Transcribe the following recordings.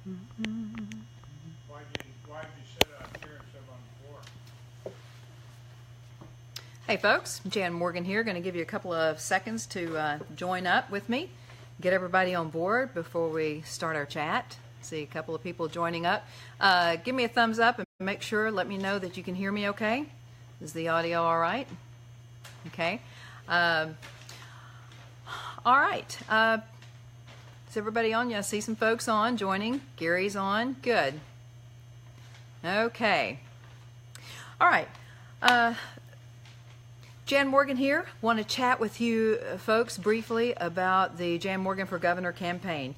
Why'd you sit out here instead of on the floor? Hey folks, Jan Morgan here. Going to give you a couple of seconds to join up with me, get everybody on board before we start our chat. See a couple of people joining up. Give me a thumbs up and make sure, let me know that you can hear me okay. Is the audio all right? Okay. All right. Is everybody on? Yeah, I see some folks on joining. Gary's on. Good. Okay. All right. Jan Morgan here. Want to chat with you folks briefly about the Jan Morgan for Governor campaign.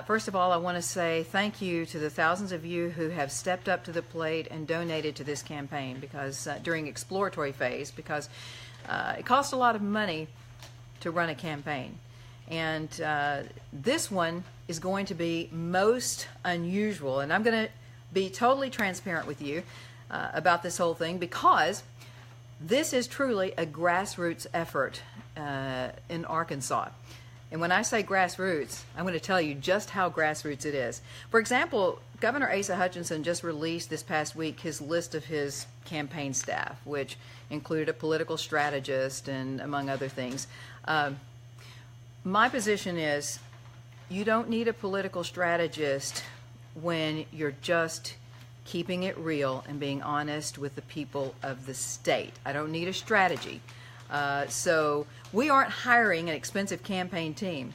First of all, I want to say thank you to the thousands of you who have stepped up to the plate and donated to this campaign because during exploratory phase, because it costs a lot of money to run a campaign. And this one is going to be most unusual. And I'm going to be totally transparent with you about this whole thing because this is truly a grassroots effort in Arkansas. And when I say grassroots, I'm going to tell you just how grassroots it is. For example, Governor Asa Hutchinson just released this past week his list of his campaign staff, which included a political strategist and among other things. My position is you don't need a political strategist when you're just keeping it real and being honest with the people of the state. I don't need a strategy. So we aren't hiring an expensive campaign team.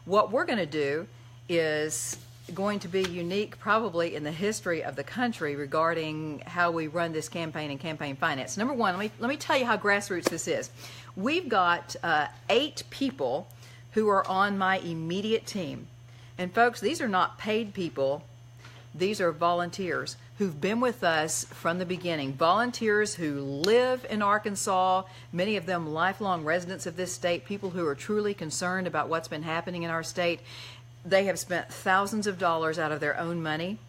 What we're going to do is going to be unique probably in the history of the country regarding how we run this campaign and campaign finance. Number one, let me tell you how grassroots this is. We've got 8 people who are on my immediate team. And folks, these are not paid people. These are volunteers who've been with us from the beginning. Volunteers who live in Arkansas, many of them lifelong residents of this state, people who are truly concerned about what's been happening in our state. They have spent thousands of dollars out of their own money,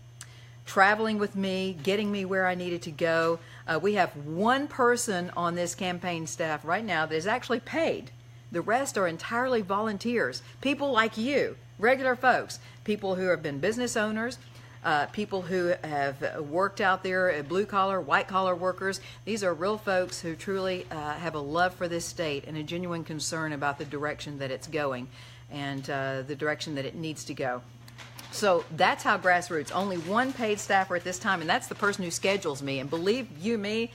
traveling with me, getting me where I needed to go. We have one person on this campaign staff right now that is actually paid. The rest are entirely volunteers, people like you, regular folks, people who have been business owners, people who have worked out there, blue-collar, white-collar workers. These are real folks who truly have a love for this state and a genuine concern about the direction that it's going and the direction that it needs to go. So that's how grassroots. Only one paid staffer at this time, and that's the person who schedules me. And believe you me,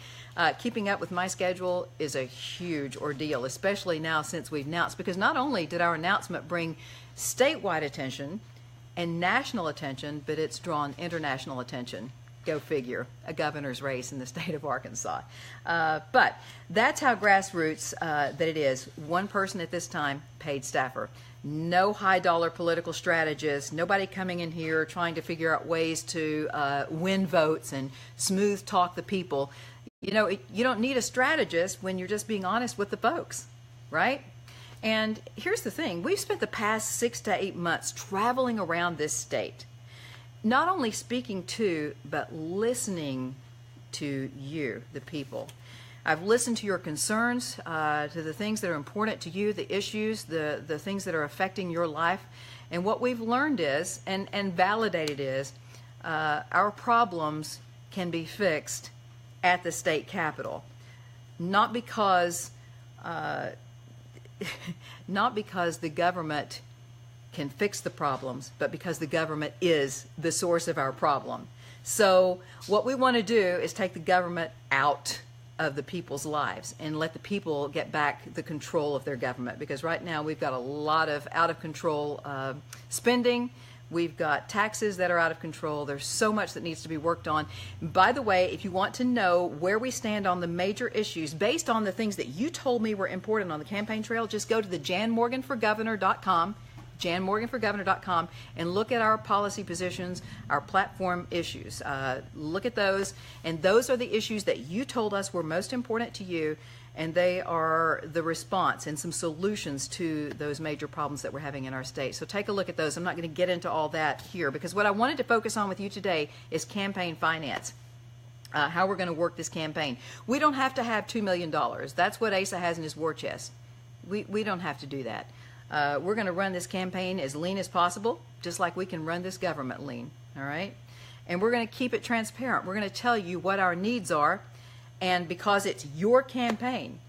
keeping up with my schedule is a huge ordeal, especially now since we've announced, because not only did our announcement bring statewide attention and national attention, but it's drawn international attention. Go figure, a governor's race in the state of Arkansas. But that's how grassroots that it is. One person at this time, paid staffer. No high-dollar political strategist, nobody coming in here trying to figure out ways to win votes and smooth talk the people. You know, you don't need a strategist when you're just being honest with the folks, right? And here's the thing. We've spent the past 6 to 8 months traveling around this state, not only speaking to, but listening to you, the people. I've listened to your concerns, to the things that are important to you, the issues, the things that are affecting your life. And what we've learned is, and validated is, our problems can be fixed at the state capitol. Not because the government can fix the problems, but because the government is the source of our problem. So what we want to do is take the government out of the people's lives and let the people get back the control of their government, because right now we've got a lot of out of control spending. We've got taxes that are out of control. There's so much that needs to be worked on. By the way, if you want to know where we stand on the major issues based on the things that you told me were important on the campaign trail, just go to the janmorganforgovernor.com, janmorganforgovernor.com, and look at our policy positions, our platform issues. Look at those, and those are the issues that you told us were most important to you, and they are the response and some solutions to those major problems that we're having in our state. So take a look at those. I'm not going to get into all that here, because what I wanted to focus on with you today is campaign finance. How we're going to work this campaign. We don't have to have $2 million. That's what Asa has in his war chest. We don't have to do that. We're going to run this campaign as lean as possible, just like we can run this government lean, all right? And we're going to keep it transparent. We're going to tell you what our needs are, and because it's your campaign,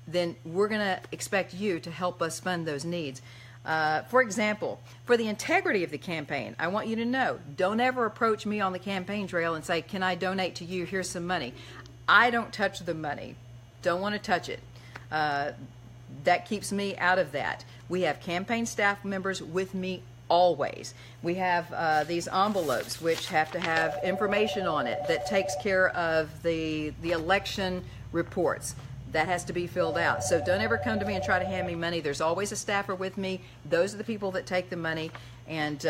then we're going to expect you to help us fund those needs. For example, for the integrity of the campaign, I want you to know, don't ever approach me on the campaign trail and say, can I donate to you? Here's some money. I don't touch the money. Don't want to touch it. That keeps me out of that. We have campaign staff members with me always. We have these envelopes which have to have information on it that takes care of the election reports. That has to be filled out. So don't ever come to me and try to hand me money. There's always a staffer with me. Those are the people that take the money. And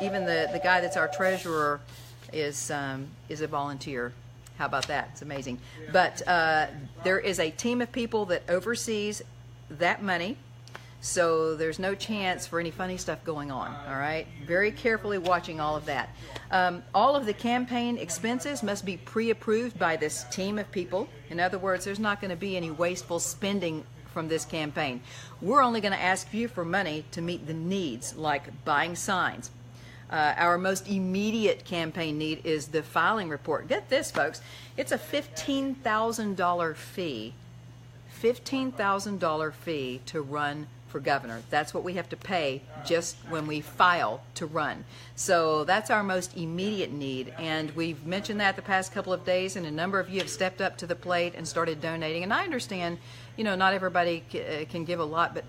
even the guy that's our treasurer is a volunteer. How about that? It's amazing. But there is a team of people that oversees that money. So there's no chance for any funny stuff going on, all right? Very carefully watching all of that. All of the campaign expenses must be pre-approved by this team of people. In other words, there's not going to be any wasteful spending from this campaign. We're only going to ask you for money to meet the needs, like buying signs. Our most immediate campaign need is the filing report. Get this, folks. It's a $15,000 fee. $15,000 fee to run for governor. That's what we have to pay just when we file to run. So that's our most immediate need, and we've mentioned that the past couple of days, and a number of you have stepped up to the plate and started donating. And I understand, you know, not everybody can give a lot, but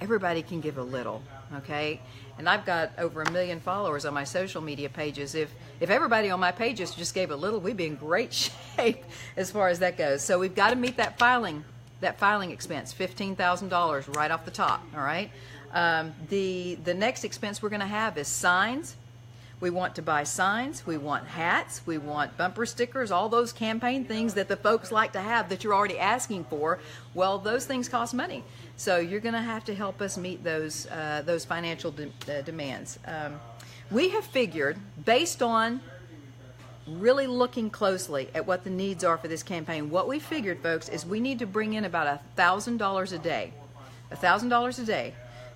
everybody can give a little, okay? And I've got over 1 million followers on my social media pages. If everybody on my pages just gave a little, we'd be in great shape as far as that goes. So we've got to meet that filing expense, $15,000 right off the top, all right? The next expense we're going to have is signs. We want to buy signs. We want hats. We want bumper stickers, all those campaign things that the folks like to have that you're already asking for. Well, those things cost money. So you're going to have to help us meet those financial demands. We have figured, based on really looking closely at what the needs are for this campaign, what we figured, folks, is we need to bring in about $1,000 a day, $1,000 a day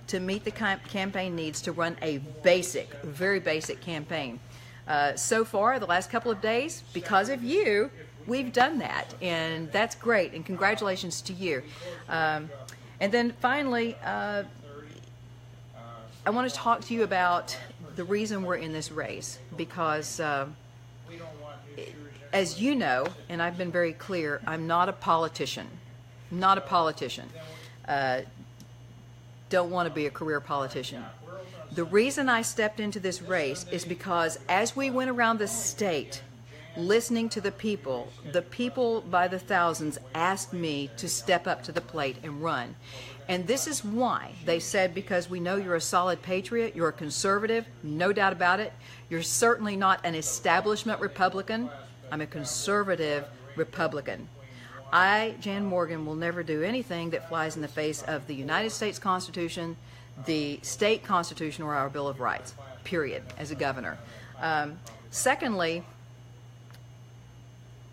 to meet the campaign needs to run a basic, very basic campaign. So far, the last couple of days, because of you, we've done that, and that's great, and congratulations to you. And then finally, I want to talk to you about the reason we're in this race, because as you know, and I've been very clear, I'm not a politician. Not a politician. Don't want to be a career politician. The reason I stepped into this race is because as we went around the state listening to the people by the thousands asked me to step up to the plate and run. And this is why. They said, because we know you're a solid patriot, you're a conservative, no doubt about it. You're certainly not an establishment Republican. I'm a conservative Republican. I, Jan Morgan, will never do anything that flies in the face of the United States Constitution, the state constitution, or our Bill of Rights, period, as a governor. Secondly,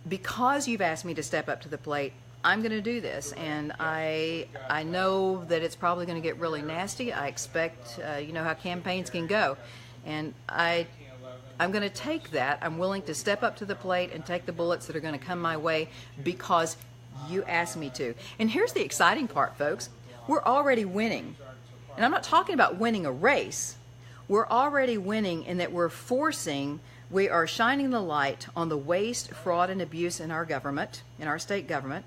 because you've asked me to step up to the plate, I'm going to do this, and I know that it's probably going to get really nasty. I expect, you know how campaigns can go, and I'm going to take that. I'm willing to step up to the plate and take the bullets that are going to come my way because you asked me to. And here's the exciting part, folks. We're already winning. And I'm not talking about winning a race. We're already winning in that we are shining the light on the waste, fraud, and abuse in our government, in our state government.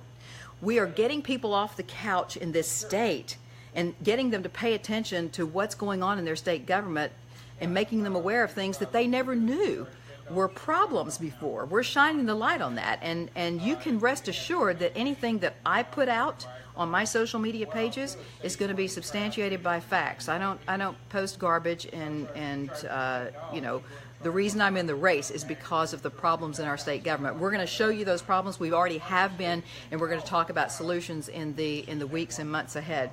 We are getting people off the couch in this state and getting them to pay attention to what's going on in their state government and making them aware of things that they never knew were problems before. We're shining the light on that, and you can rest assured that anything that I put out on my social media pages is going to be substantiated by facts. I don't post garbage, and you know, the reason I'm in the race is because of the problems in our state government. We're going to show you those problems. We already have been, and we're going to talk about solutions in the weeks and months ahead.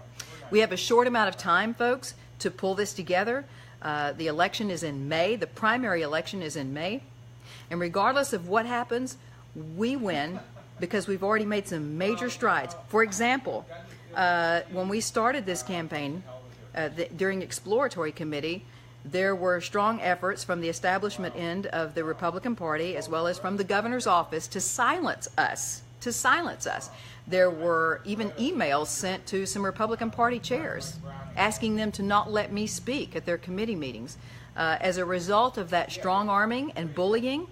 We have a short amount of time, folks, to pull this together. The election is in May. The primary election is in May. And regardless of what happens, we win because we've already made some major strides. For example, when we started this campaign, during exploratory committee, there were strong efforts from the establishment end of the Republican Party as well as from the governor's office to silence us. There were even emails sent to some Republican Party chairs asking them to not let me speak at their committee meetings. As a result of that strong arming and bullying,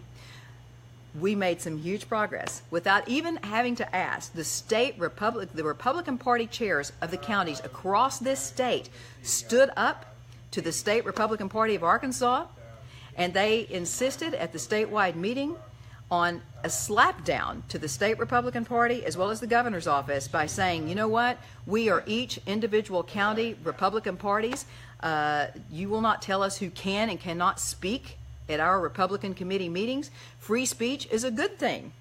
we made some huge progress without even having to ask. The Republican Party chairs of the counties across this state stood up to the state Republican Party of Arkansas, and they insisted at the statewide meeting on a slapdown to the state Republican Party as well as the governor's office by saying, you know what, we are each individual county Republican parties. You will not tell us who can and cannot speak at our Republican committee meetings. Free speech is a good thing,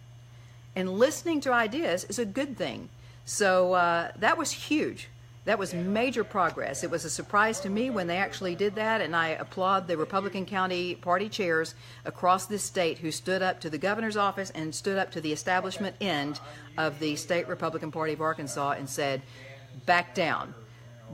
and listening to ideas is a good thing. So that was huge. That was major progress. It was a surprise to me when they actually did that, and I applaud the Republican County Party chairs across this state who stood up to the governor's office and stood up to the establishment end of the state Republican Party of Arkansas and said, back down.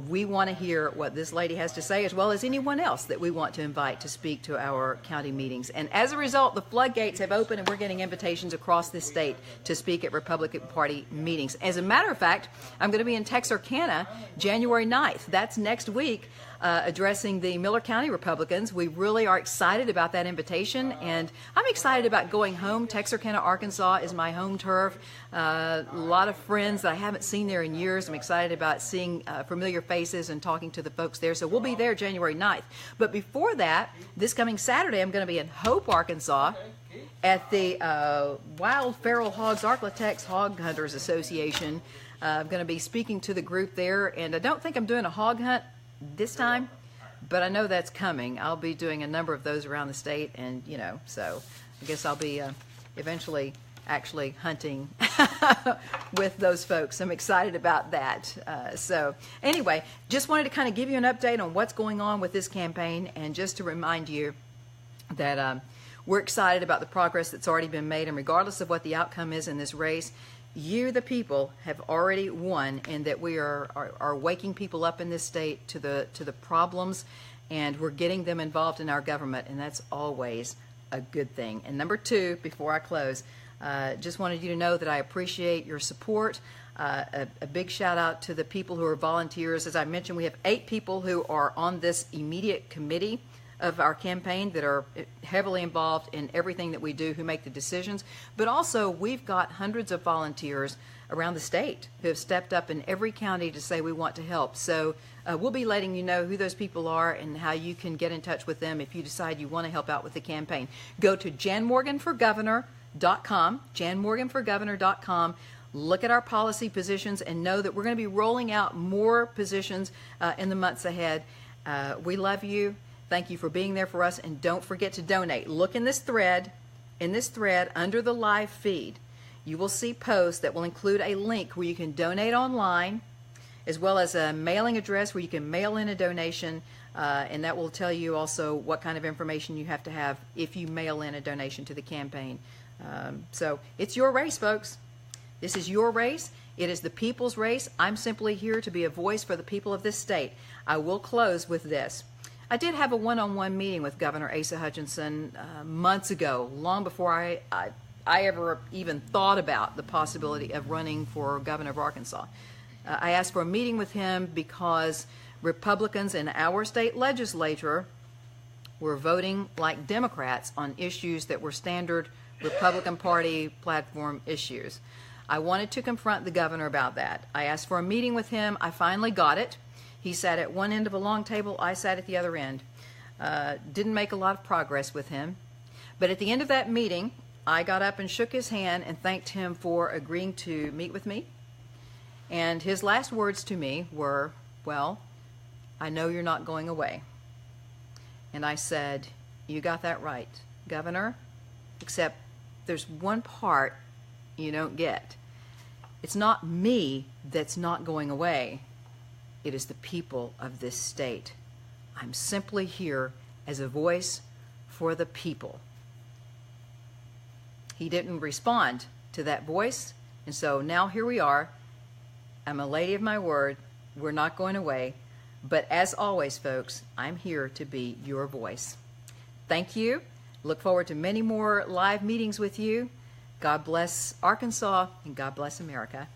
We want to hear what this lady has to say, as well as anyone else that we want to invite to speak to our county meetings. And as a result, the floodgates have opened, and we're getting invitations across this state to speak at Republican Party meetings. As a matter of fact, I'm going to be in Texarkana January 9th. That's next week, addressing the Miller County Republicans. We really are excited about that invitation, and I'm excited about going home. Texarkana, Arkansas is my home turf. A lot of friends that I haven't seen there in years. I'm excited about seeing familiar faces and talking to the folks there. So we'll be there January 9th. But before that, this coming Saturday, I'm going to be in Hope, Arkansas at the Wild Feral Hogs Arklatex Hog Hunters Association. I'm going to be speaking to the group there, and I don't think I'm doing a hog hunt this time, but I know that's coming. I'll be doing a number of those around the state, and so I guess I'll be eventually actually hunting with those folks. I'm excited about that. So anyway, just wanted to kind of give you an update on what's going on with this campaign, and just to remind you that we're excited about the progress that's already been made, and regardless of what the outcome is in this race, you, the people, have already won, and that we are waking people up in this state to the problems, and we're getting them involved in our government, and that's always a good thing. And number two, before I close, just wanted you to know that I appreciate your support. A big shout out to the people who are volunteers. As I mentioned, we have 8 people who are on this immediate committee of our campaign that are heavily involved in everything that we do, who make the decisions. But also, we've got hundreds of volunteers around the state who have stepped up in every county to say we want to help. So we'll be letting you know who those people are and how you can get in touch with them if you decide you want to help out with the campaign. Go to janmorganforgovernor.com, janmorganforgovernor.com. Look at our policy positions and know that we're going to be rolling out more positions in the months ahead. We love you. Thank you for being there for us, and don't forget to donate. Look in this thread under the live feed. You will see posts that will include a link where you can donate online, as well as a mailing address where you can mail in a donation, and that will tell you also what kind of information you have to have if you mail in a donation to the campaign. So it's your race, folks. This is your race. It is the people's race. I'm simply here to be a voice for the people of this state. I will close with this. I did have a one-on-one meeting with Governor Asa Hutchinson months ago, long before I ever even thought about the possibility of running for governor of Arkansas. I asked for a meeting with him because Republicans in our state legislature were voting like Democrats on issues that were standard Republican Party platform issues. I wanted to confront the governor about that. I asked for a meeting with him. I finally got it. He sat at one end of a long table. I sat at the other end. Didn't make a lot of progress with him. But at the end of that meeting, I got up and shook his hand and thanked him for agreeing to meet with me. And his last words to me were, well, I know you're not going away. And I said, you got that right, Governor, except there's one part you don't get. It's not me that's not going away. It is the people of this state. I'm simply here as a voice for the people. He didn't respond to that voice, and so now here we are. I'm a lady of my word. We're not going away. But as always, folks, I'm here to be your voice. Thank you. Look forward to many more live meetings with you. God bless Arkansas and God bless America.